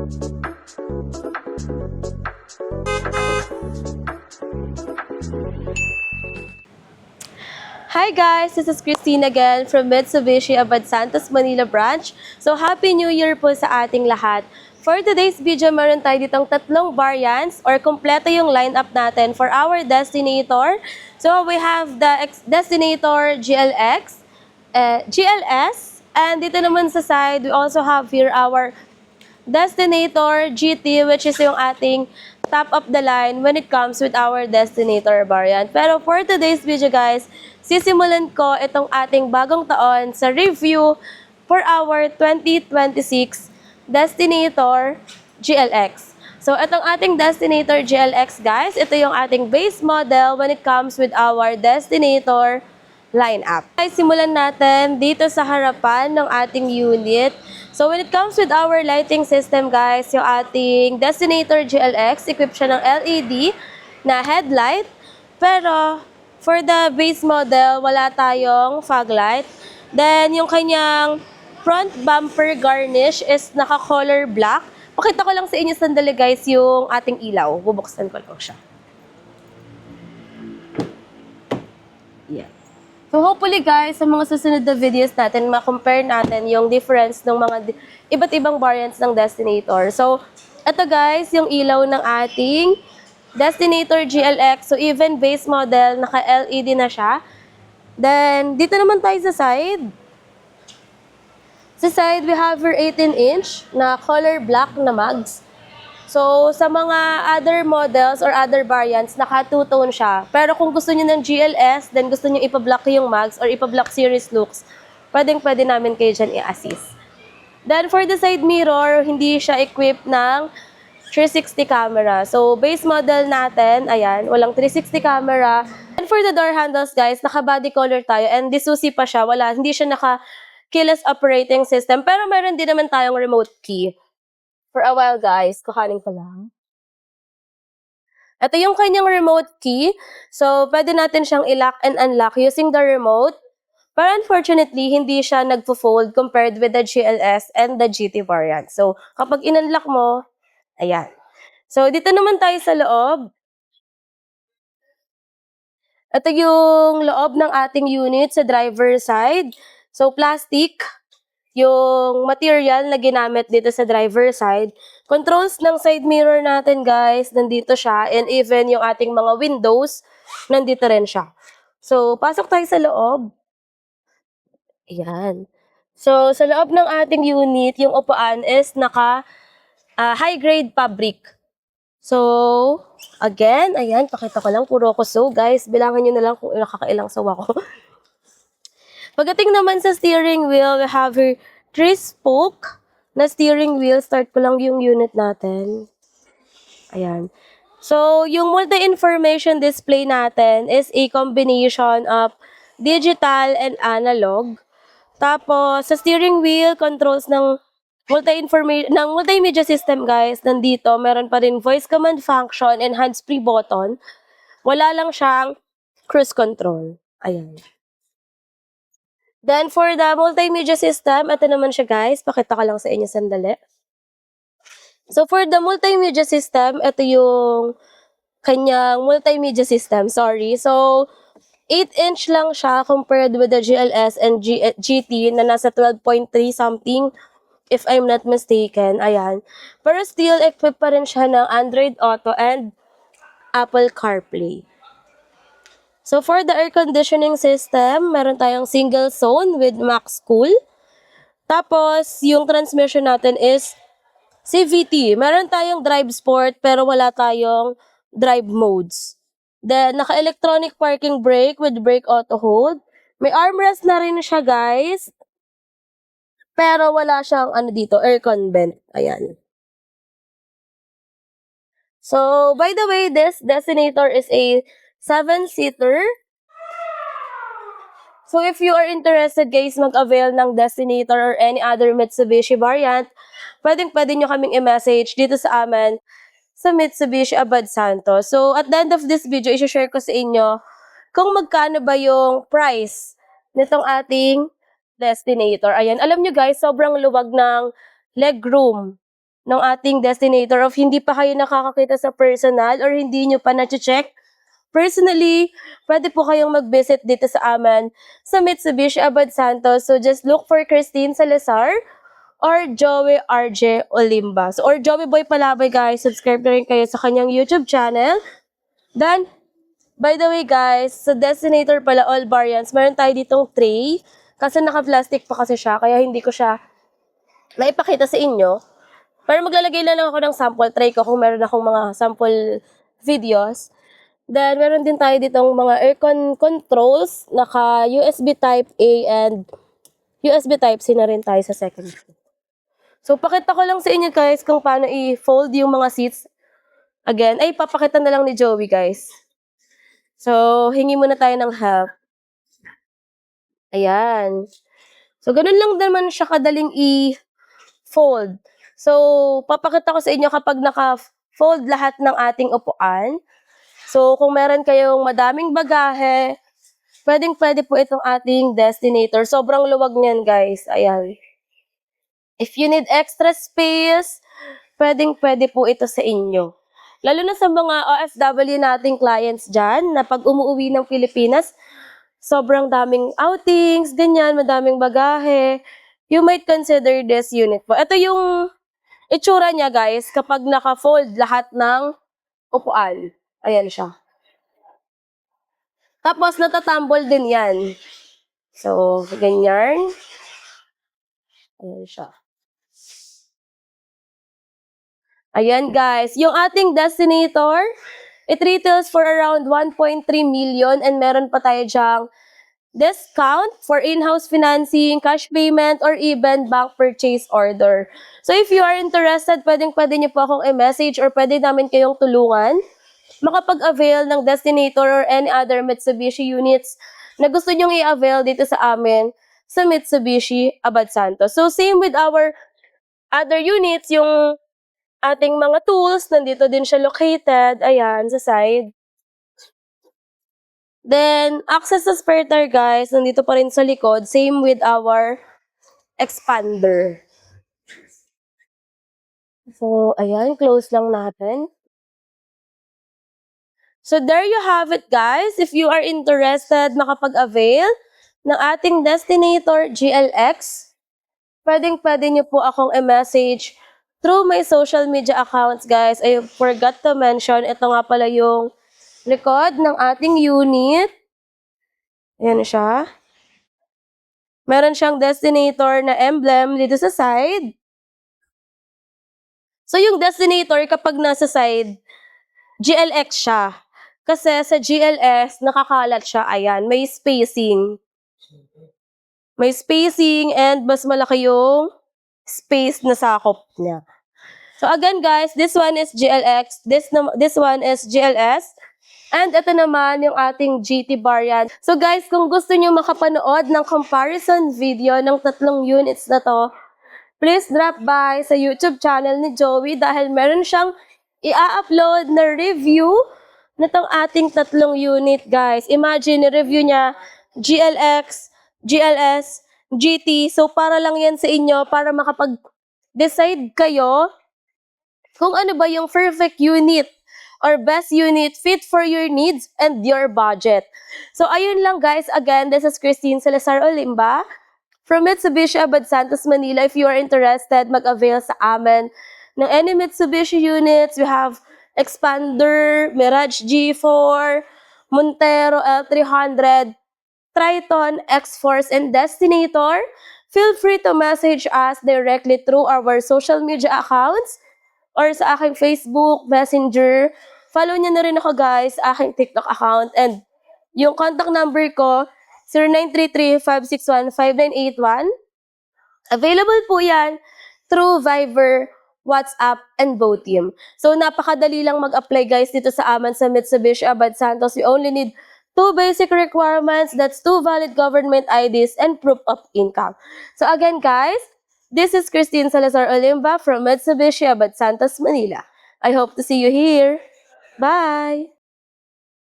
Hi guys, this is Christine again from Mitsubishi Abad Santos Manila branch. So Happy New Year po sa ating lahat. For today's video, meron tayo ditong tatlong variants or kompleto yung lineup natin for our Destinator. So we have the Destinator GLX, GLS, and dito naman sa side, we also have here our Destinator GT, which is yung ating top of the line when it comes with our Destinator variant. Pero for today's video guys, sisimulan ko itong ating bagong taon sa review for our 2026 Destinator GLX. So itong ating Destinator GLX guys, ito yung ating base model when it comes with our Destinator lineup. Ay, simulan natin dito sa harapan ng ating unit. So when it comes with our lighting system guys, yung ating Destinator GLX, equipped siya ng LED na headlight. Pero for the base model, wala tayong fog light. Then yung kanyang front bumper garnish is naka-color black. Pakita ko lang sa inyo sandali guys yung ating ilaw. Bubuksan ko lang siya. Yeah. So hopefully guys, sa mga susunod na videos natin, ma-compare natin yung difference ng mga iba't ibang variants ng Destinator. So, ito guys, yung ilaw ng ating Destinator GLX. So, even base model, naka-LED na siya. Then, dito naman tayo sa side. Sa side, we have your 18-inch na color black na mags. So, sa mga other models or other variants, naka two-tone siya. Pero kung gusto niyo ng GLS, then gusto niyo ipa-black yung mags or ipa-black series looks, pwede namin kayo dyan i-assist. Then, for the side mirror, hindi siya equipped ng 360 camera. So, base model natin, ayan, walang 360 camera. And for the door handles, guys, naka-body color tayo. And disusi pa siya, hindi siya naka-keyless operating system. Pero meron din naman tayong remote key. For a while, guys, kuhanin ko lang. Ito yung kanyang remote key. So, pwede natin siyang i-lock and unlock using the remote. Pero unfortunately, hindi siya nagpo-fold compared with the GLS and the GT variant. So, kapag in-unlock mo, ayan. So, dito naman tayo sa loob. Ito yung loob ng ating unit sa driver side. So, plastic yung material na ginamit dito sa driver side. Controls ng side mirror natin, guys, nandito siya. And even yung ating mga windows, nandito rin siya. So, pasok tayo sa loob. Ayan. So, sa loob ng ating unit, yung upuan is high-grade fabric. So, again, ayan, pakita ko lang, puro ko so, guys. Bilangan nyo na lang kung nakakailang sawa ko. Pagdating naman sa steering wheel, we have here 3-spoke na steering wheel. Start ko lang yung unit natin. Ayan. So, yung multi-information display natin is a combination of digital and analog. Tapos, sa steering wheel, controls ng multimedia system, guys, nandito, meron pa rin voice command function and hands-free button. Wala lang siyang cruise control. Ayan. Then, for the multimedia system, ito naman siya guys. Pakita ko lang sa inyo sandali. So, for the multimedia system, ito yung kanyang multimedia system. Sorry. So, 8-inch lang siya compared with the GLS and GT na nasa 12.3 something, if I'm not mistaken. Ayan. Pero still, equipped pa rin siya ng Android Auto and Apple CarPlay. So, for the air conditioning system, meron tayong single zone with max cool. Tapos, yung transmission natin is CVT. Meron tayong drive sport, pero wala tayong drive modes. Then, naka-electronic parking brake with brake auto hold. May armrest na rin siya, guys. Pero wala siyang, aircon vent. Ayan. So, by the way, this Destinator is a 7-seater. So, if you are interested, guys, mag-avail ng Destinator or any other Mitsubishi variant, pwede nyo kaming i-message dito sa amin sa Mitsubishi Abad Santos. So, at the end of this video, i-share ko sa inyo kung magkano ba yung price nitong ating Destinator. Ayan, alam nyo guys, sobrang luwag ng legroom ng ating destinator of hindi pa kayo nakakakita sa personal or hindi nyo pa na-check personally, pwede po kayong mag-visit dito sa amin sa Mitsubishi Abad Santos. So just look for Christine Salazar or Joey RJ Olimba. So, or Joey Boy Palabay, guys. Subscribe na rin kayo sa kanyang YouTube channel. Then, by the way, guys, sa Destinator pala, all variants, meron tayo ditong tray. Kasi naka-plastic pa kasi siya, kaya hindi ko siya naipakita sa inyo. Pero maglalagay lang ako ng sample tray ko kung meron akong mga sample videos. Then, meron din tayo ditong mga aircon controls, naka USB Type A and USB Type C na rin tayo sa second floor. So, pakita ko lang sa inyo guys kung paano i-fold yung mga seats. Again, ay papakita na lang ni Joey guys. So, hingi muna tayo ng help. Ayan. So, ganun lang naman siya kadaling i-fold. So, papakita ko sa inyo kapag naka-fold lahat ng ating upuan. So, kung meron kayong madaming bagahe, pwedeng-pwede po itong ating Destinator. Sobrang luwag niyan, guys. Ayan. If you need extra space, pwedeng-pwede po ito sa inyo. Lalo na sa mga OFW nating clients dyan, na pag umuwi ng Pilipinas, sobrang daming outings, ganyan, madaming bagahe. You might consider this unit po. Ito yung itsura niya, guys, kapag naka-fold lahat ng upuan. Ayan siya. Tapos, natatumble din yan. So, ganyan. Ayan siya. Ayan, guys. Yung ating Destinator, it retails for around 1.3 million and meron pa tayo dyang discount for in-house financing, cash payment, or even bank purchase order. So, if you are interested, pwede niyo po akong i-message or pwede namin kayong tulungan makapag-avail ng Destinator or any other Mitsubishi units na gusto nyong i-avail dito sa amin sa Mitsubishi Abad Santos. So, same with our other units, yung ating mga tools, nandito din siya located, ayan, sa side. Then, access sa spare tire, guys, nandito pa rin sa likod, same with our expander. So, ayan, close lang natin. So, there you have it, guys. If you are interested makapag-avail ng ating Destinator GLX, pwedeng-pwede nyo po akong i-message through my social media accounts, guys. I forgot to mention, ito nga pala yung likod ng ating unit. Ayan siya. Meron siyang Destinator na emblem dito sa side. So, yung Destinator, kapag nasa side, GLX siya. Kasi sa GLS, nakakalat siya. Ayan, may spacing. May spacing and mas malaki yung space na sakop niya. So again guys, this one is GLX, this one is GLS, and ito naman yung ating GT variant. So guys, kung gusto niyo makapanood ng comparison video ng tatlong units na to, please drop by sa YouTube channel ni Joey dahil meron siyang i-upload na review nitong ating tatlong unit, guys. Imagine, review niya GLX, GLS, GT. So, para lang yan sa inyo, para makapag-decide kayo kung ano ba yung perfect unit or best unit fit for your needs and your budget. So, ayun lang, guys. Again, this is Christine Salazar Olimba from Mitsubishi Abad Santos, Manila. If you are interested, mag-avail sa amin ng any Mitsubishi units. We have Expander, Mirage G4, Montero L300, Triton, X-Force, and Destinator. Feel free to message us directly through our social media accounts or sa aking Facebook, Messenger. Follow niyo na rin ako guys, aking TikTok account. And yung contact number ko, 0933-561-5981. Available po yan through Viber, WhatsApp, and Voteam. So, napakadali lang mag-apply guys dito sa amin sa Mitsubishi Abad Santos. You only need 2 basic requirements. That's 2 valid government IDs and proof of income. So, again guys, this is Christine Salazar Olimba from Mitsubishi Abad Santos, Manila. I hope to see you here. Bye!